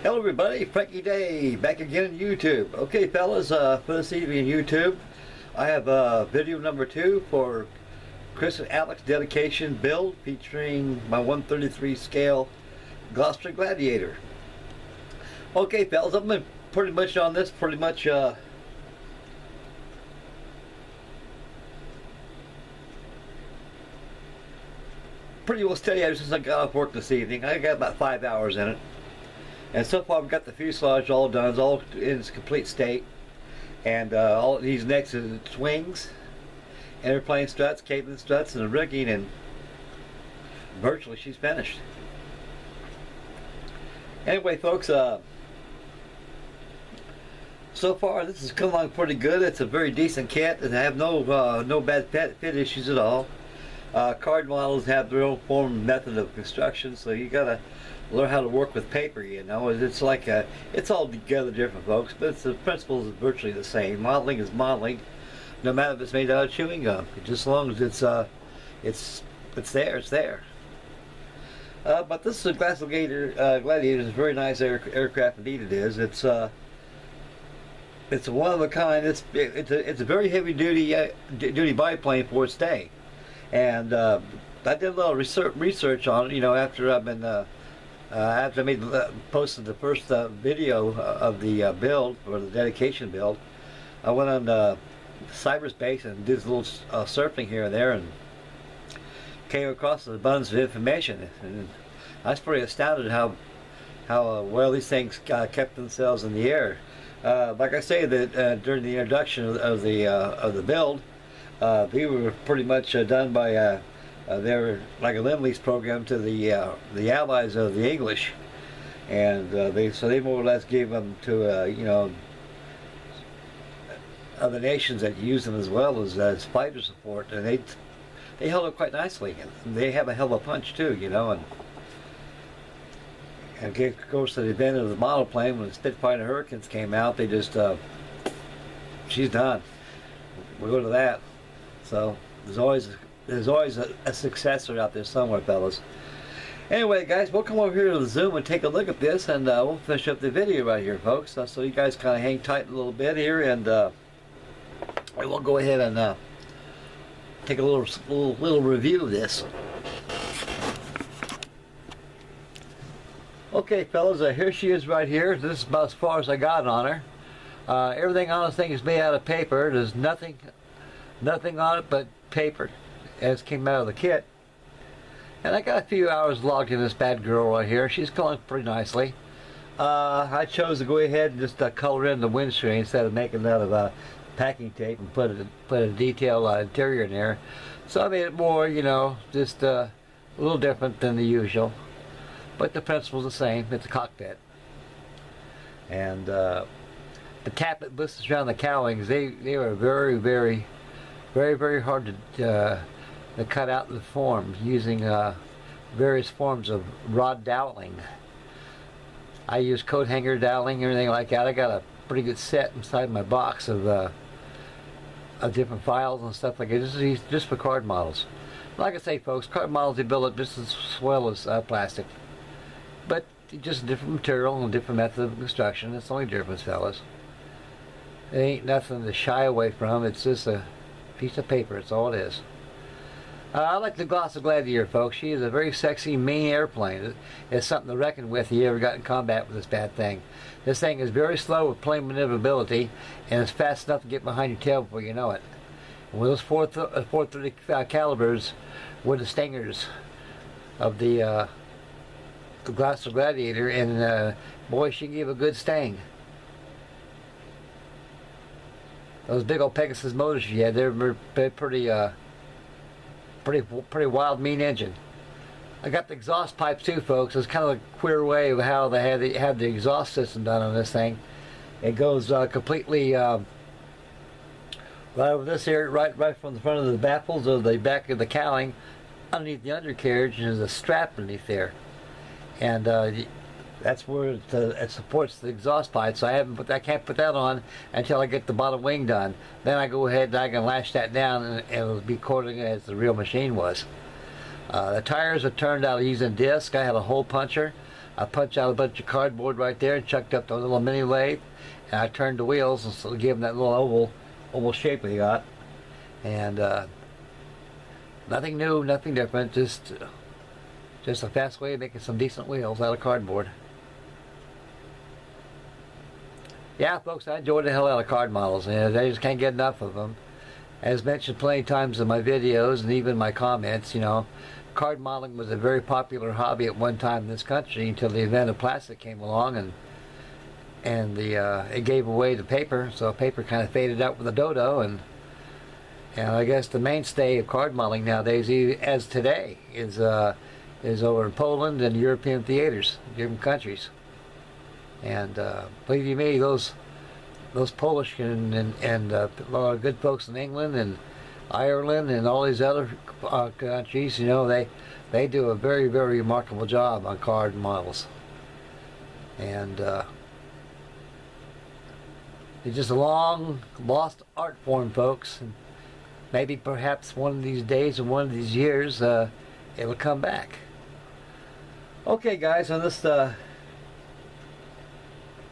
Hello everybody, Frankie Day, back again on YouTube. Okay fellas, for this evening on YouTube, I have video number 2 for Chris and Alex dedication build featuring my 133 scale GLOSTER Gladiator. Okay fellas, I've been pretty much on this, pretty well steady ever since I got off work this evening. I got about 5 hours in it. And so far, we've got the fuselage all done. It's all in its complete state. And all it needs next is its wings, airplane struts, cabin struts, and the rigging, and virtually she's finished. Anyway, folks, so far this has come along pretty good. It's a very decent kit, and I have no bad fit issues at all. Card models have their own form and method of construction, so you gotta learn how to work with paper, you know. It's like it's all together different, folks, but the principle is virtually the same. Modeling is modeling, no matter if it's made out of chewing gum. Just as long as it's there, it's there. But this is a Gladiator. Gladiator is a very nice aircraft indeed. It is. It's a one of a kind. It's a very heavy duty biplane for its day. And I did a little research on it, you know, after I've been after I posted the first video of the build, or the dedication build. I went on cyberspace and did a little surfing here and there, and came across an abundance of information. And I was pretty astounded how well these things kept themselves in the air. Like I say, that during the introduction of the build, they were pretty much done by they were like a lend-lease program to the allies of the English, and they more or less gave them to you know, other nations that use them as well as fighter support, and they held up quite nicely. And they have a hell of a punch too, you know. And of course, the event of the model plane, when the Spitfire Hurricanes came out, they just she's done. We'll go to that. So there's always a successor out there somewhere, fellas. Anyway, guys, we'll come over here to the Zoom and take a look at this, and we'll finish up the video right here, folks. So you guys kind of hang tight a little bit here, and we'll go ahead and take a little review of this. Okay, fellas, here she is right here. This is about as far as I got on her. Everything on this thing is made out of paper. There's nothing on it but paper as came out of the kit. And I got a few hours logged in this bad girl right here. She's going pretty nicely. I chose to go ahead and just color in the windscreen instead of making it out of packing tape and put a detailed interior in there. So I made it more, you know, just a little different than the usual. But the principle's the same. It's a cockpit. And the tappet blisters around the cowlings, they were very hard to cut out the form using various forms of rod doweling. I use coat hanger doweling, everything like that. I got a pretty good set inside my box of different files and stuff like that. This is just for card models. Like I say, folks, card models, they build it just as well as plastic, but just different material and different method of construction. That's the only difference, fellas. It ain't nothing to shy away from. It's just a piece of paper. It's all it is. I like the GLOSTER Gladiator, folks. She is a very sexy, mean airplane. It's something to reckon with if you ever got in combat with this bad thing. This thing is very slow with plane maneuverability, and it's fast enough to get behind your tail before you know it. And with those 430 calibers were the stingers of the GLOSTER Gladiator, and boy, she gave a good sting. Those big old Pegasus motors she had, they were pretty wild, mean engine. I got the exhaust pipes too, folks. It's kind of a queer way of how they have the exhaust system done on this thing. It goes completely right over this area, right from the front of the baffles of the back of the cowling, underneath the undercarriage, and there's a strap underneath there, and that's where it supports the exhaust pipe. So I can't put that on until I get the bottom wing done. Then I go ahead and I can lash that down, and it'll be according as the real machine was. The tires are turned out using disc. I had a hole puncher. I punched out a bunch of cardboard right there and chucked up the little mini lathe, and I turned the wheels and so gave them that little oval shape we got. And nothing new, nothing different, just a fast way of making some decent wheels out of cardboard. Yeah, folks, I enjoy the hell out of card models, and I just can't get enough of them. As mentioned plenty of times in my videos and even my comments, you know, card modeling was a very popular hobby at one time in this country until the invention of plastic came along, and it gave away the paper, so paper kind of faded out with the dodo, and I guess the mainstay of card modeling nowadays, as today, is over in Poland and European theaters, different countries. And believe you me, those Polish and a lot of good folks in England and Ireland and all these other countries, you know, they do a very, very remarkable job on card models. And it's just a long lost art form, folks. And maybe perhaps one of these days or one of these years it'll come back. Okay, guys, on this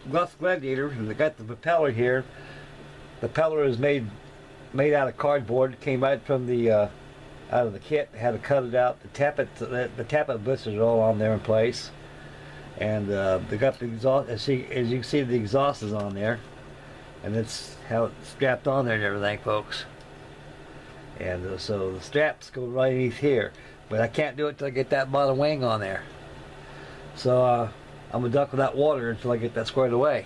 GLOSTER Gladiator, we got the propeller here. The propeller is made out of cardboard. It came right from the out of the kit. Had to cut it out. The tappet blisters are all on there in place, and they got the exhaust. As you can see, the exhaust is on there, and it's how it's strapped on there and everything, folks. And so the straps go right underneath here, but I can't do it till I get that bottom wing on there. So I'm gonna duck without water until I get that squared away.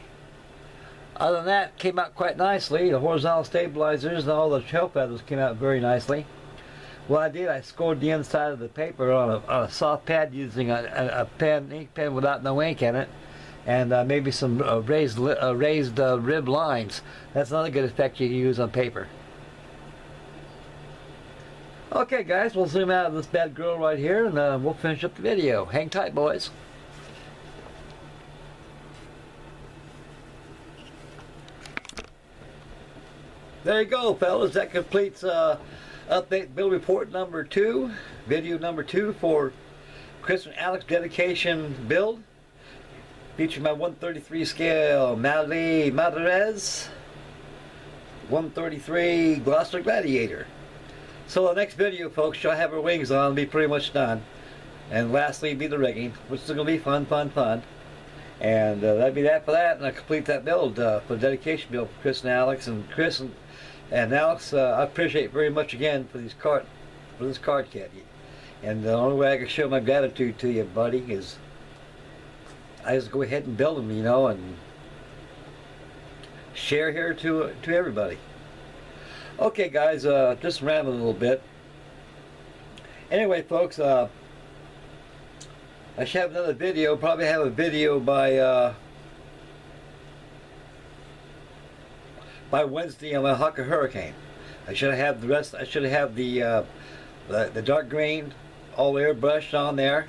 Other than that, it came out quite nicely. The horizontal stabilizers and all the tail feathers came out very nicely. What I did, I scored the inside of the paper on a soft pad using a ink pen without no ink in it, and maybe some raised rib lines. That's another good effect you can use on paper. Okay, guys, we'll zoom out of this bad girl right here, and we'll finish up the video. Hang tight, boys. There you go, fellas. That completes update build report number 2, video number 2 for Chris and Alex dedication build, featuring my 133 scale Madrez 133 GLOSTER Gladiator. So the next video, folks, shall have our wings on, be pretty much done, and lastly be the rigging, which is going to be fun. And that'd be that for that, and I complete that build for the dedication build for Chris and Alex. And Chris and Alex, I appreciate very much again for this card kit. And the only way I can show my gratitude to you, buddy, is I just go ahead and build them, you know, and share here to everybody. Okay, guys, just rambling a little bit. Anyway, folks, I should have another video. Probably have a video by Wednesday on my Hawker Hurricane. I should have the rest. I should have the dark green all airbrushed on there.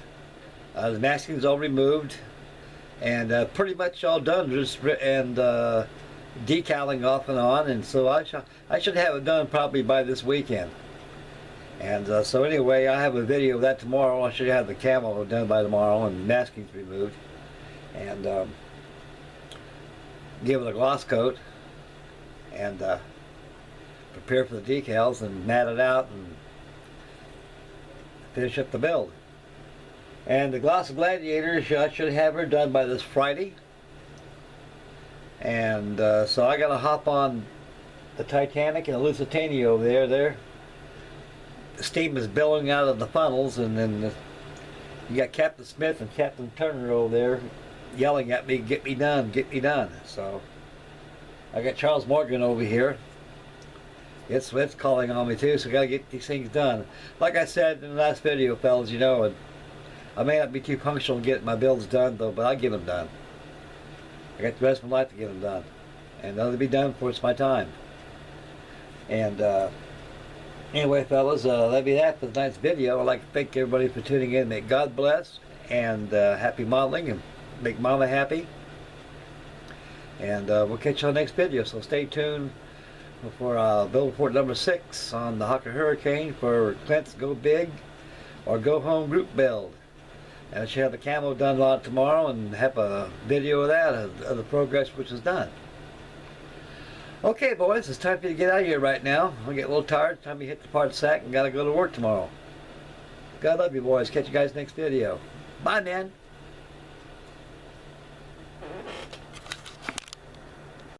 The masking's all removed, and pretty much all done. Just decaling off and on. And so I should have it done probably by this weekend. And so anyway, I have a video of that tomorrow. I should have the camo done by tomorrow and the masking's removed, and give it a gloss coat, and prepare for the decals and mat it out and finish up the build. And the GLOSTER Gladiator, I should have her done by this Friday. And so I gotta hop on the Titanic and the Lusitania over there. The steam is billowing out of the funnels, and then you got Captain Smith and Captain Turner over there yelling at me, "Get me done, get me done." So I got Charles Morgan over here. It's calling on me too, so I gotta get these things done. Like I said in the last video, fellas, you know, I may not be too punctual in getting my builds done, though, but I'll get them done. I got the rest of my life to get them done, and they'll be done before it's my time. And anyway, fellas, that'll be that for tonight's video. I'd like to thank everybody for tuning in. May God bless, and happy modeling, and make Mama happy. And we'll catch you on the next video, so stay tuned for build report number 6 on the Hawker Hurricane for Clint's Go Big or Go Home group build. And I should have the camo done on tomorrow and have a video of that, of the progress which is done. Okay, boys, it's time for you to get out of here right now. I'm getting a little tired. Time to hit the part sack and gotta go to work tomorrow. God love you, boys. Catch you guys next video. Bye, man.